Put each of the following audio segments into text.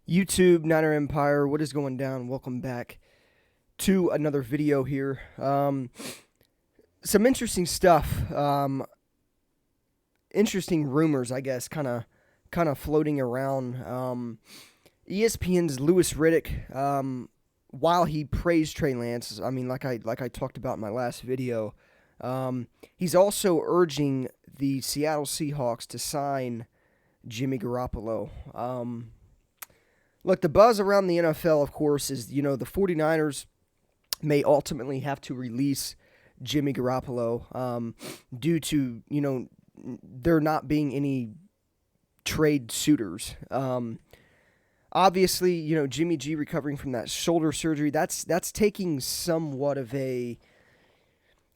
YouTube, Niner Empire, what is going down? Welcome back to another video here. Some interesting stuff. Interesting rumors, I guess, kind of floating around. ESPN's Louis Riddick, while he praised Trey Lance, I mean, like I talked about in my last video, he's also urging the Seattle Seahawks to sign Jimmy Garoppolo. Look, the buzz around the NFL, of course, is, the 49ers may ultimately have to release Jimmy Garoppolo due to, there not being any trade suitors. Obviously, Jimmy G recovering from that shoulder surgery, that's taking somewhat of a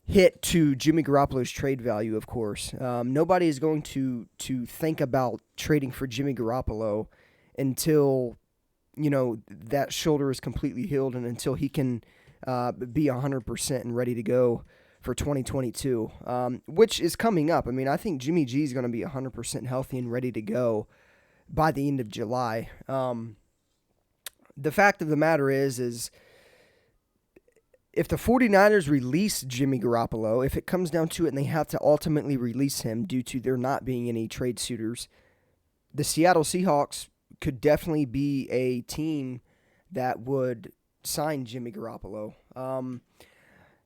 hit to Jimmy Garoppolo's trade value, of course. Nobody is going to think about trading for Jimmy Garoppolo until that shoulder is completely healed and until he can be 100% and ready to go for 2022, which is coming up. I mean, I think Jimmy G is going to be 100% healthy and ready to go by the end of July. The fact of the matter is if the 49ers release Jimmy Garoppolo, if it comes down to it and they have to ultimately release him due to there not being any trade suitors, the Seattle Seahawks could definitely be a team that would sign Jimmy Garoppolo.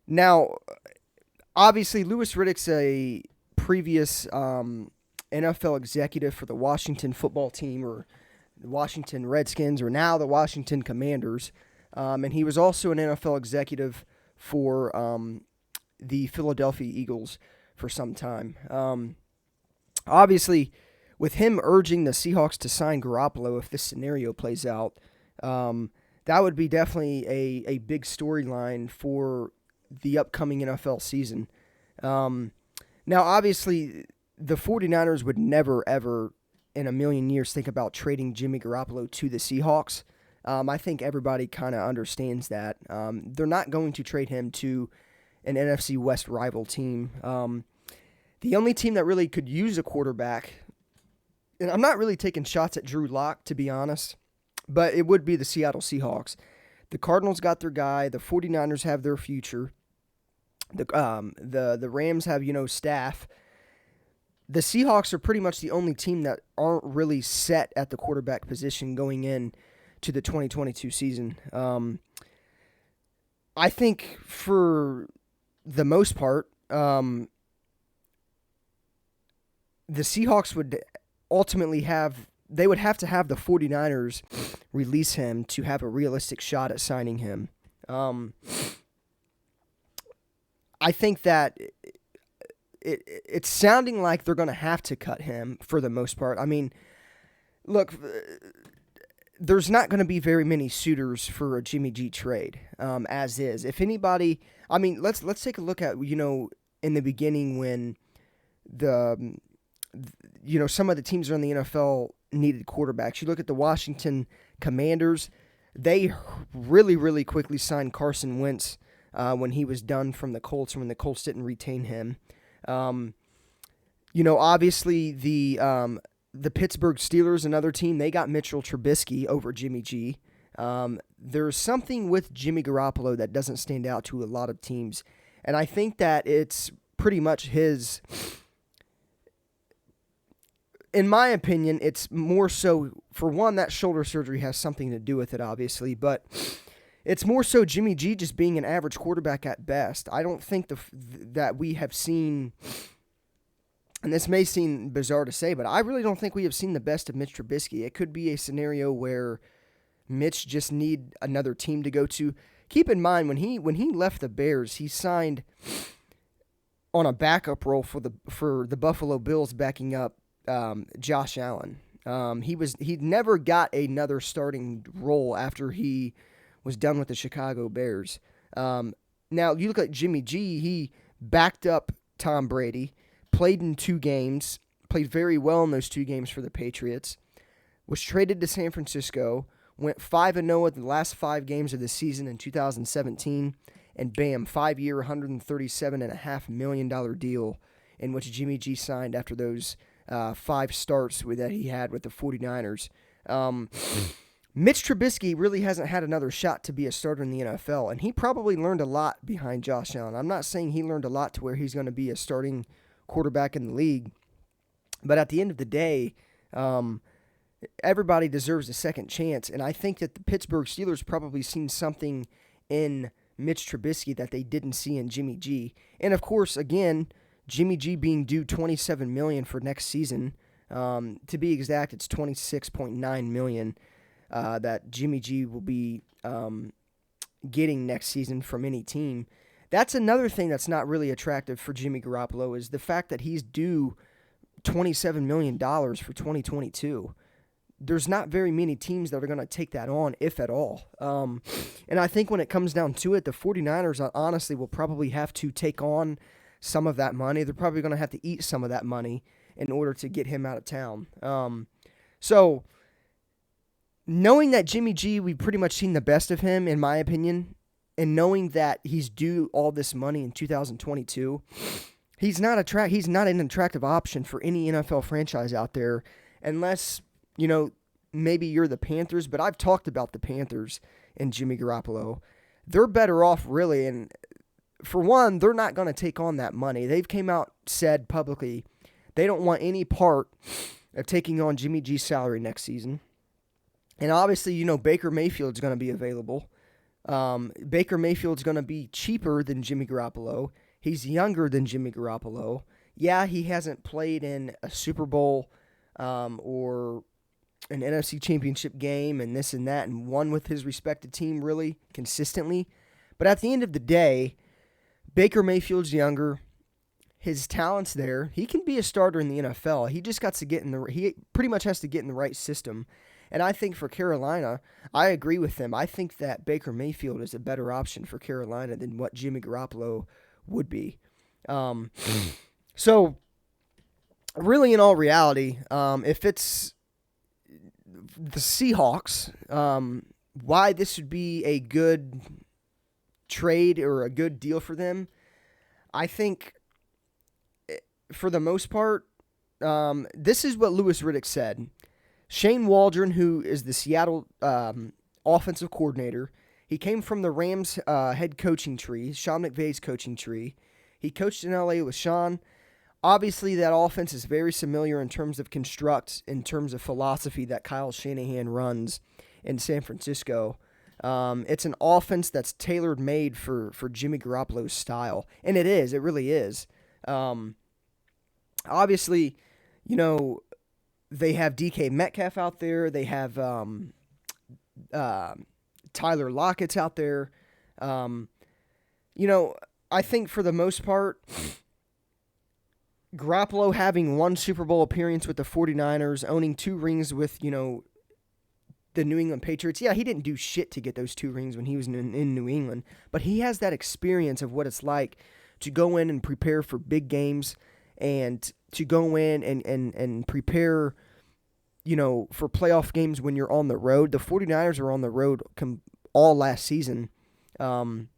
Now, obviously, Louis Riddick's a previous NFL executive for the Washington football team, or the Washington Redskins, or now the Washington Commanders. And he was also an NFL executive for the Philadelphia Eagles for some time. Obviously, with him urging the Seahawks to sign Garoppolo, if this scenario plays out, that would be definitely a big storyline for the upcoming NFL season. Now, obviously, the 49ers would never, ever in a million years think about trading Jimmy Garoppolo to the Seahawks. I think everybody kind of understands that. They're not going to trade him to an NFC West rival team. The only team that really could use a quarterback, and I'm not really taking shots at Drew Lock, to be honest, but it would be the Seattle Seahawks. The Cardinals got their guy. The 49ers have their future. The Rams have, staff. The Seahawks are pretty much the only team that aren't really set at the quarterback position going in to the 2022 season. I think for the most part, the Seahawks would ultimately have the 49ers release him to have a realistic shot at signing him. I think that it's sounding like they're going to have to cut him for the most part. I mean, look, there's not going to be very many suitors for a Jimmy G trade, as is. If anybody, I mean, let's take a look at, in the beginning when some of the teams around the NFL needed quarterbacks. You look at the Washington Commanders, they really, really quickly signed Carson Wentz when he was done from the Colts, and when the Colts didn't retain him. Obviously the Pittsburgh Steelers, another team, they got Mitchell Trubisky over Jimmy G. There's something with Jimmy Garoppolo that doesn't stand out to a lot of teams, and I think that it's pretty much his. In my opinion, it's more so, for one, that shoulder surgery has something to do with it, obviously, but it's more so Jimmy G just being an average quarterback at best. I don't think that we have seen, and this may seem bizarre to say, but I really don't think we have seen the best of Mitch Trubisky. It could be a scenario where Mitch just need another team to go to. Keep in mind, when he left the Bears, he signed on a backup role for the Buffalo Bills, backing up Josh Allen. He never got another starting role after he was done with the Chicago Bears. Now, you look at Jimmy G, he backed up Tom Brady, played in 2 games, played very well in those 2 games for the Patriots, was traded to San Francisco, went 5-0 at the last 5 games of the season in 2017, and bam, 5-year, $137.5 million deal in which Jimmy G signed after those 5 starts that he had with the 49ers. Mitch Trubisky really hasn't had another shot to be a starter in the NFL, and he probably learned a lot behind Josh Allen. I'm not saying he learned a lot to where he's going to be a starting quarterback in the league, but at the end of the day, everybody deserves a second chance, and I think that the Pittsburgh Steelers probably seen something in Mitch Trubisky that they didn't see in Jimmy G. And of course, again, Jimmy G being due $27 million for next season. To be exact, it's $26.9 million that Jimmy G will be getting next season from any team. That's another thing that's not really attractive for Jimmy Garoppolo is the fact that he's due $27 million for 2022. There's not very many teams that are going to take that on, if at all. And I think when it comes down to it, the 49ers honestly will probably have to take on some of that money. They're probably going to have to eat some of that money in order to get him out of town. So knowing that Jimmy G, we've pretty much seen the best of him, in my opinion, and knowing that he's due all this money in 2022, he's not an attractive option for any NFL franchise out there unless, maybe you're the Panthers, but I've talked about the Panthers and Jimmy Garoppolo. They're better off, really, and for one, they're not going to take on that money. They've came out, said publicly, they don't want any part of taking on Jimmy G's salary next season. And obviously, Baker Mayfield's going to be available. Baker Mayfield's going to be cheaper than Jimmy Garoppolo. He's younger than Jimmy Garoppolo. Yeah, he hasn't played in a Super Bowl or an NFC Championship game and this and that and won with his respected team really consistently. But at the end of the day, Baker Mayfield's younger. His talent's there. He can be a starter in the NFL. He just got to he pretty much has to get in the right system. And I think for Carolina, I agree with them. I think that Baker Mayfield is a better option for Carolina than what Jimmy Garoppolo would be. So, really, in all reality, if it's the Seahawks, why this would be a good trade or a good deal for them, I think for the most part, this is what Louis Riddick said. Shane Waldron, who is the Seattle offensive coordinator, he came from the Rams head coaching tree, Sean McVay's coaching tree. He coached in LA with Sean. Obviously, that offense is very familiar in terms of construct, in terms of philosophy that Kyle Shanahan runs in San Francisco. It's an offense that's tailor-made for Jimmy Garoppolo's style. And it is. It really is. Obviously, they have DK Metcalf out there. They have Tyler Lockett's out there. I think for the most part, Garoppolo having one Super Bowl appearance with the 49ers, owning 2 rings with, the New England Patriots. Yeah, he didn't do shit to get those 2 rings when he was in New England, but he has that experience of what it's like to go in and prepare for big games and to go in and prepare, for playoff games when you're on the road. The 49ers are on the road all last season heading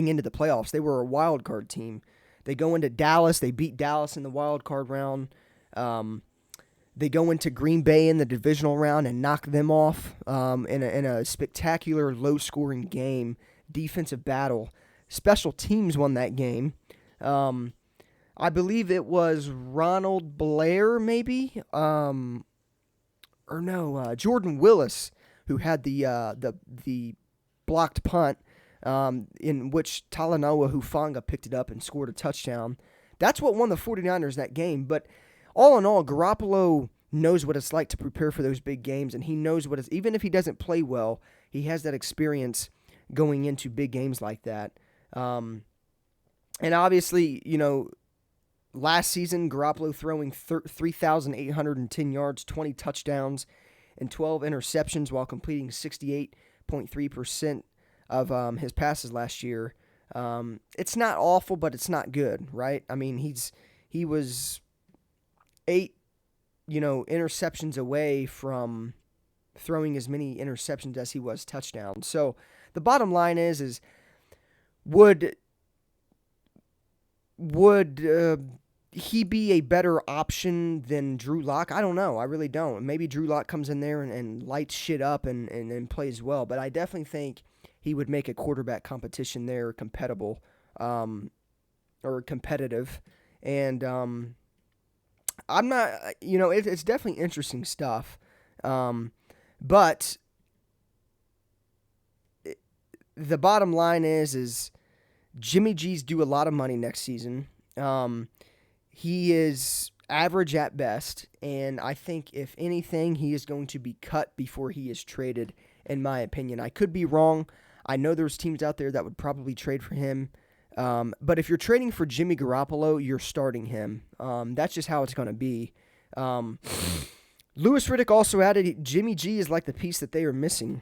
into the playoffs. They were a wild card team. They go into Dallas. They beat Dallas in the wild card round. They go into Green Bay in the divisional round and knock them off in a spectacular, low-scoring game, defensive battle. Special teams won that game. I believe it was Ronald Blair, maybe, Jordan Willis, who had the blocked punt. In which Talanoa Hufanga picked it up and scored a touchdown. That's what won the 49ers that game. But all in all, Garoppolo knows what it's like to prepare for those big games, and he knows what it's, even if he doesn't play well, he has that experience going into big games like that. And obviously, last season, Garoppolo throwing 3,810 yards, 20 touchdowns, and 12 interceptions while completing 68.3% of his passes last year. It's not awful, but it's not good, right? I mean, he was 8, interceptions away from throwing as many interceptions as he was touchdowns. So the bottom line is would he be a better option than Drew Lock? I don't know. I really don't. Maybe Drew Lock comes in there and lights shit up and plays well, but I definitely think he would make a quarterback competition there compatible, or competitive. And I'm not, it's definitely interesting stuff. But the bottom line is Jimmy G's due a lot of money next season. He is average at best, and I think if anything, he is going to be cut before he is traded, in my opinion. I could be wrong. I know there's teams out there that would probably trade for him. But if you're trading for Jimmy Garoppolo, you're starting him. That's just how it's going to be. Louis Riddick also added Jimmy G is like the piece that they are missing.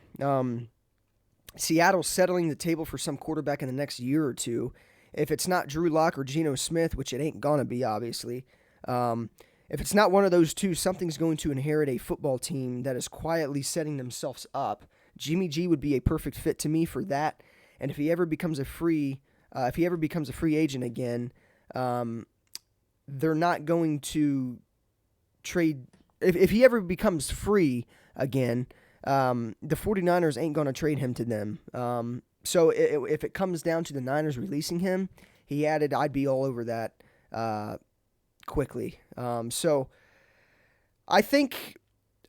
Seattle's settling the table for some quarterback in the next year or two. If it's not Drew Lock or Geno Smith, which it ain't going to be, obviously, if it's not one of those two, something's going to inherit a football team that is quietly setting themselves up. Jimmy G would be a perfect fit to me for that. And if he ever becomes a free agent again, they're not going to trade. If he ever becomes free again, the 49ers ain't going to trade him to them. So if it comes down to the Niners releasing him, he added, I'd be all over that quickly. So I think,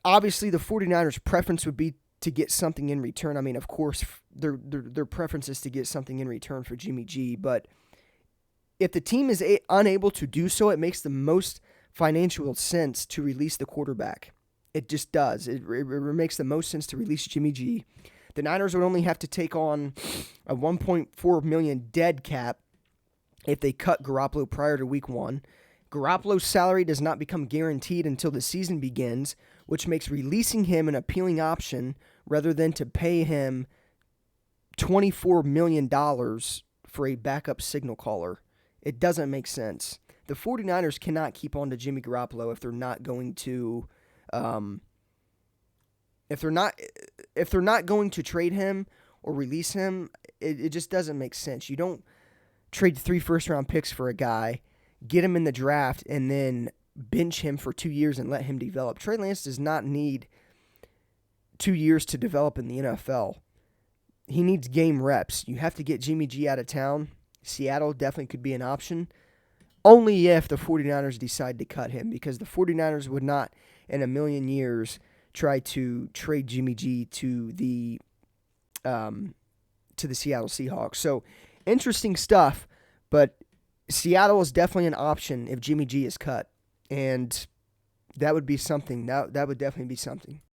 obviously, the 49ers' preference would be to get something in return. I mean, of course, their preference is to get something in return for Jimmy G. But if the team is unable to do so, it makes the most financial sense to release the quarterback. It just does. It makes the most sense to release Jimmy G. The Niners would only have to take on a $1.4 million dead cap if they cut Garoppolo prior to Week 1. Garoppolo's salary does not become guaranteed until the season begins, which makes releasing him an appealing option rather than to pay him $24 million for a backup signal caller. It doesn't make sense. The 49ers cannot keep on to Jimmy Garoppolo if they're not going to if they're not going to trade him or release him. It just doesn't make sense. You don't trade 3 first-round picks for a guy, get him in the draft, and then bench him for 2 years and let him develop. Trey Lance does not need 2 years to develop in the NFL. He needs game reps. You have to get Jimmy G out of town. Seattle definitely could be an option, only if the 49ers decide to cut him, because the 49ers would not in a million years try to trade Jimmy G to the Seattle Seahawks. So interesting stuff, but Seattle is definitely an option if Jimmy G is cut, and that would be something. That would definitely be something.